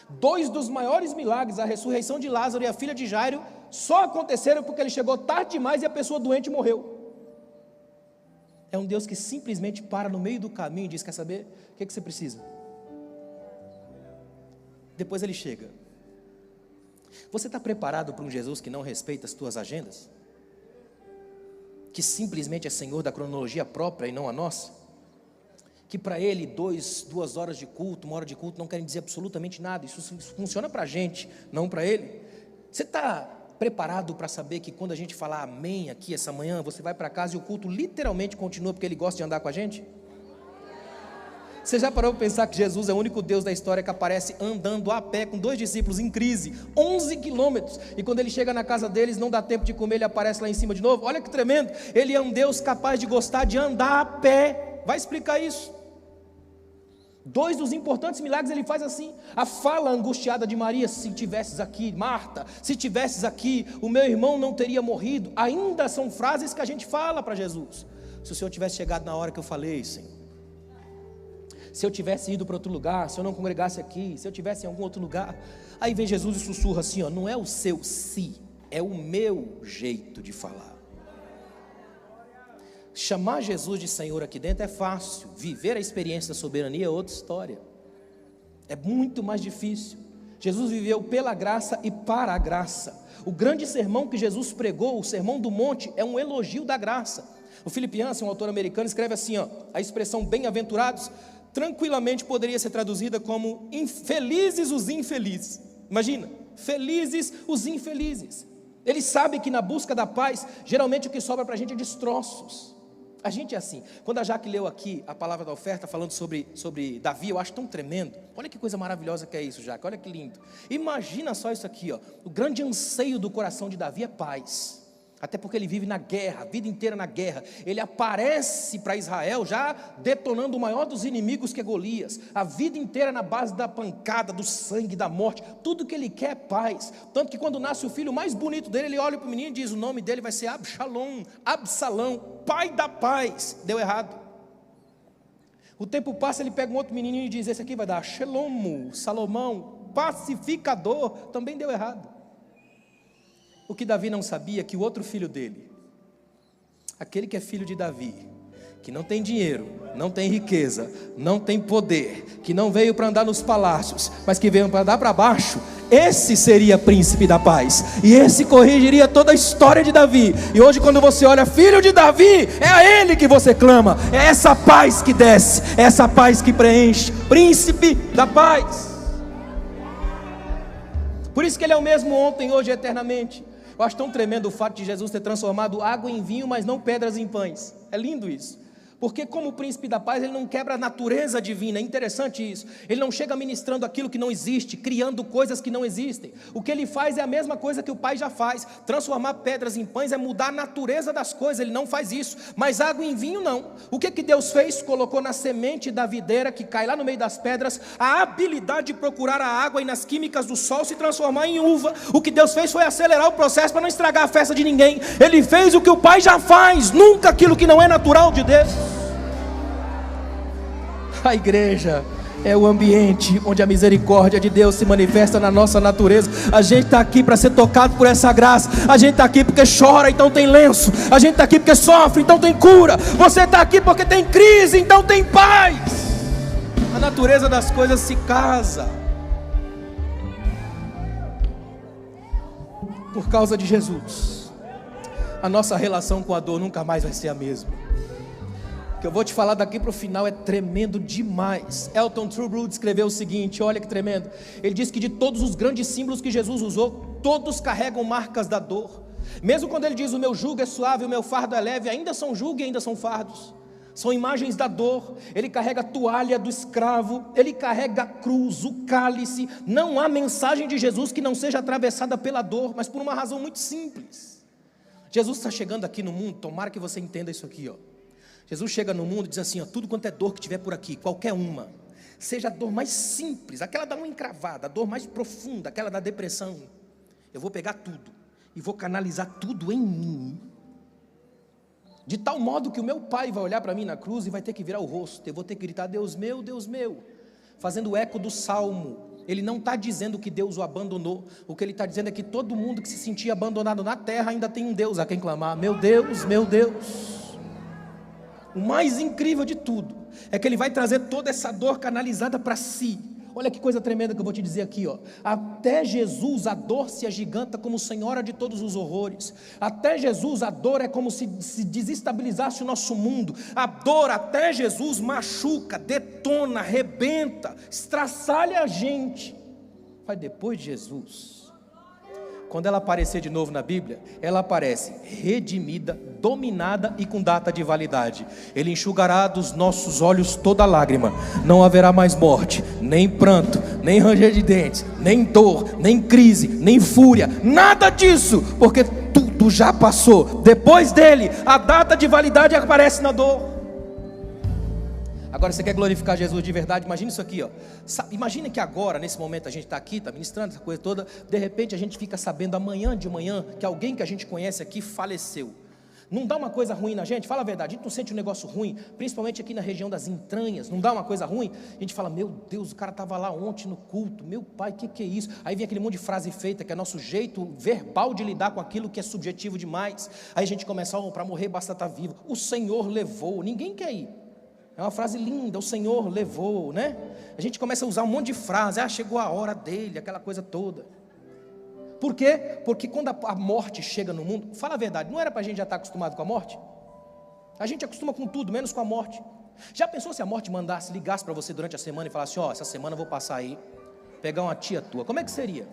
Dois dos maiores milagres, a ressurreição de Lázaro e a filha de Jairo, só aconteceram porque ele chegou tarde demais e a pessoa doente morreu. É um Deus que simplesmente para no meio do caminho e diz: quer saber? O que você precisa? Depois ele chega. Você está preparado para um Jesus que não respeita as tuas agendas? Que simplesmente é Senhor da cronologia própria e não a nossa? Que para ele 2 horas de culto, 1 hora de culto não querem dizer absolutamente nada. Isso funciona para a gente, não para ele. Você está preparado para saber que quando a gente falar amém aqui essa manhã, você vai para casa e o culto literalmente continua porque ele gosta de andar com a gente? Você já parou para pensar que Jesus é o único Deus da história que aparece andando a pé com 2 discípulos em crise, 11 quilômetros, e quando ele chega na casa deles não dá tempo de comer, ele aparece lá em cima de novo? Olha que tremendo. Ele é um Deus capaz de gostar de andar a pé. Vai explicar isso. 2 dos importantes milagres ele faz assim. A fala angustiada de Maria: se tivesses aqui, Marta, se tivesses aqui, o meu irmão não teria morrido. Ainda são frases que a gente fala para Jesus. Se o Senhor tivesse chegado na hora que eu falei, Senhor, se eu tivesse ido para outro lugar, se eu não congregasse aqui, se eu tivesse em algum outro lugar. Aí vem Jesus e sussurra assim, ó: não é o seu se, é o meu jeito de falar. Chamar Jesus de Senhor aqui dentro é fácil, viver a experiência da soberania é outra história, é muito mais difícil. Jesus viveu pela graça e para a graça. O grande sermão que Jesus pregou, o Sermão do Monte, é um elogio da graça. O Philip Yancey, um autor americano, escreve assim, ó, a expressão bem-aventurados tranquilamente poderia ser traduzida como felizes os infelizes. Imagina, felizes os infelizes. Ele sabe que na busca da paz, geralmente o que sobra para a gente é destroços. A gente é assim. Quando a Jaque leu aqui a palavra da oferta falando sobre Davi, eu acho tão tremendo. Olha que coisa maravilhosa que é isso, Jaque, olha que lindo. Imagina só isso aqui, ó. O grande anseio do coração de Davi é paz. Até porque ele vive na guerra, a vida inteira na guerra. Ele aparece para Israel já detonando o maior dos inimigos, que é Golias. A vida inteira na base da pancada, do sangue, da morte. Tudo que ele quer é paz. Tanto que quando nasce o filho mais bonito dele, ele olha para o menino e diz: o nome dele vai ser Absalão, pai da paz. Deu errado. O tempo passa, ele pega um outro menininho e diz: esse aqui vai dar Shelomo, Salomão, pacificador. Também deu errado. O que Davi não sabia é que o outro filho dele, aquele que é filho de Davi, que não tem dinheiro, não tem riqueza, não tem poder, que não veio para andar nos palácios, mas que veio para andar para baixo, esse seria príncipe da paz, e esse corrigiria toda a história de Davi. E hoje, quando você olha filho de Davi, é a ele que você clama, é essa paz que desce, é essa paz que preenche, príncipe da paz. Por isso que ele é o mesmo ontem, hoje e eternamente. Eu acho tão tremendo o fato de Jesus ter transformado água em vinho, mas não pedras em pães. É lindo isso. Porque como príncipe da paz, ele não quebra a natureza divina. É interessante isso. Ele não chega ministrando aquilo que não existe, criando coisas que não existem. O que ele faz é a mesma coisa que o Pai já faz. Transformar pedras em pães é mudar a natureza das coisas. Ele não faz isso. Mas água em vinho não. O que Deus fez? Colocou na semente da videira, que cai lá no meio das pedras, a habilidade de procurar a água e nas químicas do sol se transformar em uva. O que Deus fez foi acelerar o processo para não estragar a festa de ninguém. Ele fez o que o Pai já faz, nunca aquilo que não é natural de Deus. A igreja é o ambiente onde a misericórdia de Deus se manifesta na nossa natureza. A gente está aqui para ser tocado por essa graça. A gente está aqui porque chora, então tem lenço. A gente está aqui porque sofre, então tem cura. Você está aqui porque tem crise, então tem paz. A natureza das coisas se casa. Por causa de Jesus, a nossa relação com a dor nunca mais vai ser a mesma. O que eu vou te falar daqui para o final é tremendo demais. Elton Trueblood escreveu o seguinte, olha que tremendo. Ele diz que de todos os grandes símbolos que Jesus usou, todos carregam marcas da dor. Mesmo quando ele diz: o meu jugo é suave, o meu fardo é leve, ainda são jugo e ainda são fardos. São imagens da dor. Ele carrega a toalha do escravo, ele carrega a cruz, o cálice. Não há mensagem de Jesus que não seja atravessada pela dor, mas por uma razão muito simples. Jesus está chegando aqui no mundo, tomara que você entenda isso aqui, ó. Jesus chega no mundo e diz assim, ó: tudo quanto é dor que tiver por aqui, qualquer uma, seja a dor mais simples, aquela da unha encravada, a dor mais profunda, aquela da depressão, eu vou pegar tudo e vou canalizar tudo em mim, de tal modo que o meu Pai vai olhar para mim na cruz e vai ter que virar o rosto. Eu vou ter que gritar: Deus meu, fazendo o eco do Salmo. Ele não está dizendo que Deus o abandonou. O que ele está dizendo é que todo mundo que se sentia abandonado na terra ainda tem um Deus a quem clamar. Meu Deus, meu Deus. O mais incrível de tudo é que ele vai trazer toda essa dor canalizada para si. Olha que coisa tremenda que eu vou te dizer aqui, ó. Até Jesus a dor se agiganta como senhora de todos os horrores. Até Jesus a dor é como se desestabilizasse o nosso mundo. A dor até Jesus machuca, detona, arrebenta, estraçalha a gente. Mas depois de Jesus, quando ela aparecer de novo na Bíblia, ela aparece redimida, dominada e com data de validade. Ele enxugará dos nossos olhos toda lágrima. Não haverá mais morte, nem pranto, nem ranger de dentes, nem dor, nem crise, nem fúria, nada disso, porque tudo já passou. Depois dele, a data de validade aparece na dor. Agora, você quer glorificar Jesus de verdade? Imagina isso aqui, ó. Imagina que agora, nesse momento, a gente está aqui, está ministrando essa coisa toda. De repente a gente fica sabendo amanhã de manhã que alguém que a gente conhece aqui faleceu. Não dá uma coisa ruim na gente? Fala a verdade, a gente não sente um negócio ruim, principalmente aqui na região das entranhas. Não dá uma coisa ruim? A gente fala: meu Deus, o cara estava lá ontem no culto, meu pai, o que é isso? Aí vem aquele monte de frase feita, que é nosso jeito verbal de lidar com aquilo que é subjetivo demais. Aí a gente começa: para morrer basta estar vivo. O Senhor levou, ninguém quer ir. É uma frase linda: o Senhor levou, né? A gente começa a usar um monte de frase: chegou a hora dele, aquela coisa toda. Por quê? Porque quando a morte chega no mundo, fala a verdade, não era para a gente já estar acostumado com a morte? A gente acostuma com tudo, menos com a morte. Já pensou se a morte ligasse para você durante a semana e falasse: essa semana eu vou passar aí, pegar uma tia tua? Como é que seria?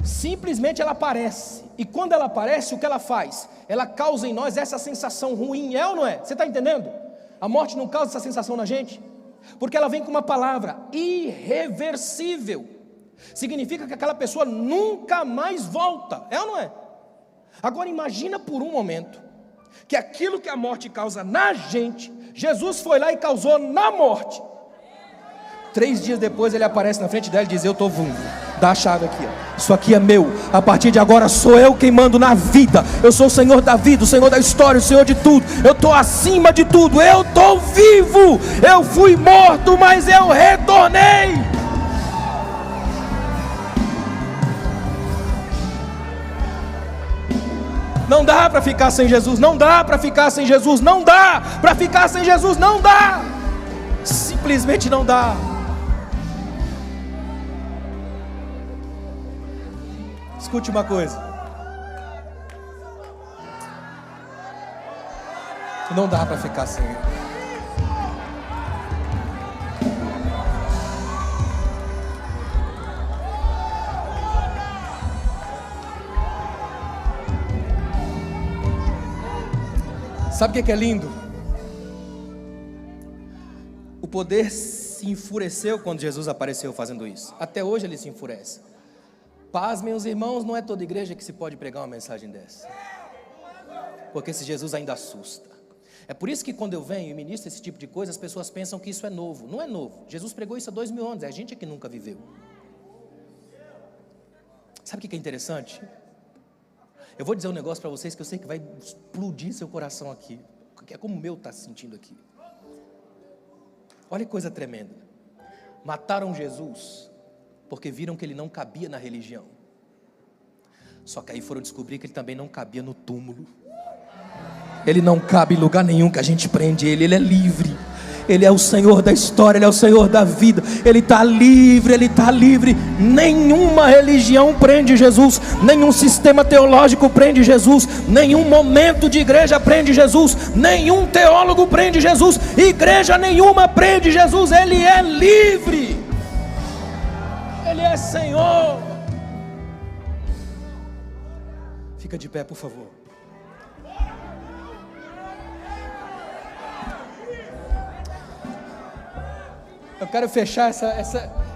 Simplesmente ela aparece, e quando ela aparece, o que ela faz? Ela causa em nós essa sensação ruim, é ou não é? Você está entendendo? A morte não causa essa sensação na gente, porque ela vem com uma palavra: irreversível. Significa que aquela pessoa nunca mais volta, é ou não é? Agora imagina por um momento que aquilo que a morte causa na gente, Jesus foi lá e causou na morte. 3 dias depois ele aparece na frente dela e diz: eu estou vivo. Dá a chave aqui, ó. Isso aqui é meu. A partir de agora sou eu quem mando na vida. Eu sou o Senhor da vida, o Senhor da história, o Senhor de tudo. Eu estou acima de tudo. Eu estou vivo. Eu fui morto, mas eu retornei. Não dá para ficar sem Jesus. Não dá para ficar sem Jesus. Não dá para ficar sem Jesus. Não dá. Simplesmente não dá. Escute uma coisa. Não dá para ficar sem Ele. Sabe o que é lindo? O poder se enfureceu quando Jesus apareceu fazendo isso. Até hoje ele se enfurece. Paz, meus irmãos, não é toda igreja que se pode pregar uma mensagem dessa. Porque esse Jesus ainda assusta. É por isso que quando eu venho e ministro esse tipo de coisa, as pessoas pensam que isso é novo. Não é novo. Jesus pregou isso há 2000 anos, é a gente que nunca viveu. Sabe o que é interessante? Eu vou dizer um negócio para vocês que eu sei que vai explodir seu coração aqui. Que é como o meu está se sentindo aqui. Olha que coisa tremenda. Mataram Jesus porque viram que ele não cabia na religião. Só que aí foram descobrir que ele também não cabia no túmulo. Ele não cabe em lugar nenhum que a gente prende ele. Ele é livre. Ele é o Senhor da história, Ele é o Senhor da vida. Ele está livre, Ele está livre. Nenhuma religião prende Jesus. Nenhum sistema teológico prende Jesus. Nenhum momento de igreja prende Jesus. Nenhum teólogo prende Jesus. Igreja nenhuma prende Jesus. Ele é livre. Ele é Senhor. Fica de pé, por favor. Eu quero fechar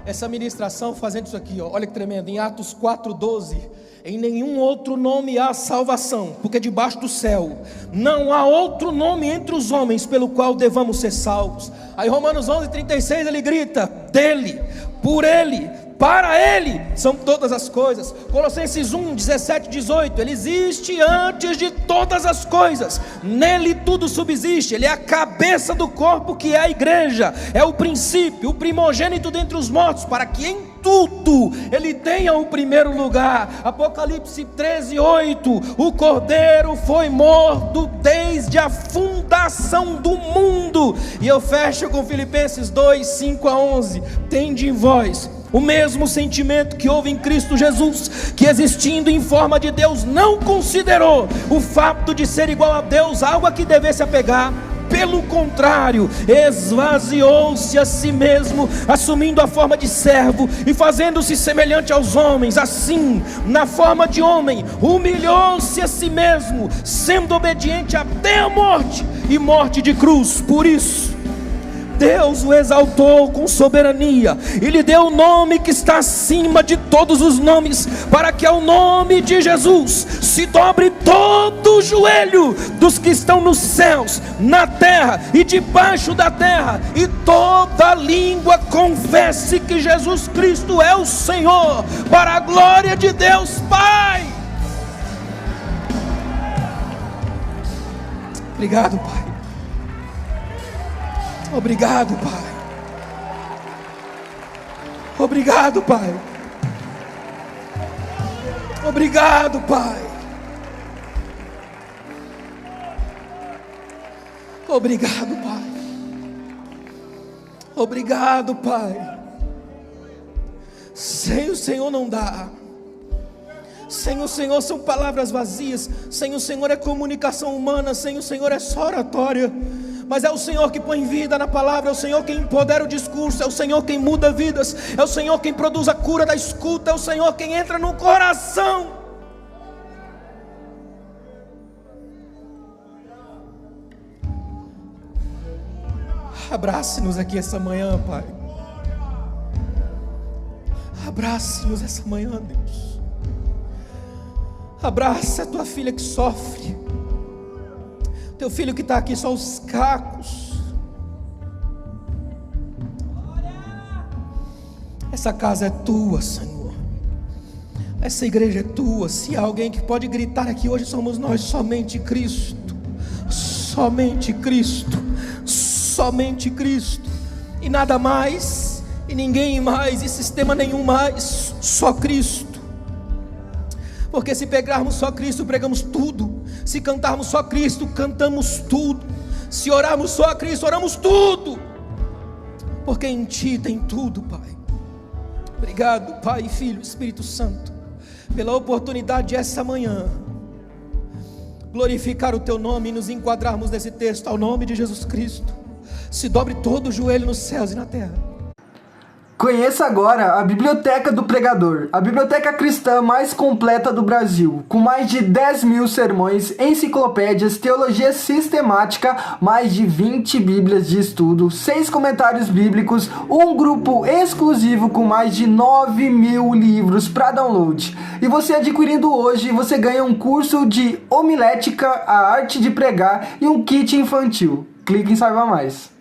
essa ministração fazendo isso aqui, ó. Olha que tremendo, em Atos 4:12, em nenhum outro nome há salvação, porque debaixo do céu não há outro nome entre os homens pelo qual devamos ser salvos. Aí Romanos 11:36 ele grita: dele, por ele, para ele são todas as coisas. Colossenses 1:17-18, ele existe antes de todas as coisas, nele tudo subsiste. Ele é a cabeça do corpo que é a igreja, é o princípio, o primogênito dentre os mortos, para que em tudo ele tenha o primeiro lugar. Apocalipse 13:8, o cordeiro foi morto desde a fundação do mundo. E eu fecho com Filipenses 2:5-11, tende em vós o mesmo sentimento que houve em Cristo Jesus, que existindo em forma de Deus, não considerou o fato de ser igual a Deus algo a que devesse apegar. Pelo contrário, esvaziou-se a si mesmo, assumindo a forma de servo e fazendo-se semelhante aos homens. Assim, na forma de homem, humilhou-se a si mesmo, sendo obediente até a morte, e morte de cruz. Por isso Deus o exaltou com soberania e lhe deu o nome que está acima de todos os nomes, para que ao nome de Jesus se dobre todo o joelho dos que estão nos céus, na terra e debaixo da terra, e toda língua confesse que Jesus Cristo é o Senhor, para a glória de Deus Pai. Obrigado, Pai. Obrigado, Pai. Obrigado, Pai. Obrigado, Pai. Obrigado, Pai. Obrigado, Pai. Sem o Senhor não dá. Sem o Senhor são palavras vazias. Sem o Senhor é comunicação humana. Sem o Senhor é só oratória. Mas é o Senhor que põe vida na palavra, é o Senhor quem empodera o discurso, é o Senhor quem muda vidas, é o Senhor quem produz a cura da escuta, é o Senhor quem entra no coração. Abrace-nos aqui essa manhã, Pai. Abrace-nos essa manhã, Deus. Abraça a tua filha que sofre, teu filho que está aqui só os cacos. Essa casa é tua, Senhor. Essa igreja é tua. Se há alguém que pode gritar aqui hoje, somos nós. Somente Cristo, somente Cristo, somente Cristo, e nada mais, e ninguém mais, e sistema nenhum mais, só Cristo. Porque se pegarmos só Cristo, pregamos tudo. Se cantarmos só Cristo, cantamos tudo. Se orarmos só a Cristo, oramos tudo. Porque em Ti tem tudo, Pai. Obrigado, Pai, Filho, Espírito Santo, pela oportunidade de essa manhã glorificar o Teu nome e nos enquadrarmos nesse texto, ao nome de Jesus Cristo. Se dobre todo o joelho nos céus e na terra. Conheça agora a Biblioteca do Pregador, a biblioteca cristã mais completa do Brasil, com mais de 10.000 sermões, enciclopédias, teologia sistemática, mais de 20 bíblias de estudo, 6 comentários bíblicos, um grupo exclusivo com mais de 9.000 livros para download. E você adquirindo hoje, você ganha um curso de homilética, a arte de pregar e um kit infantil. Clique em Saiba Mais.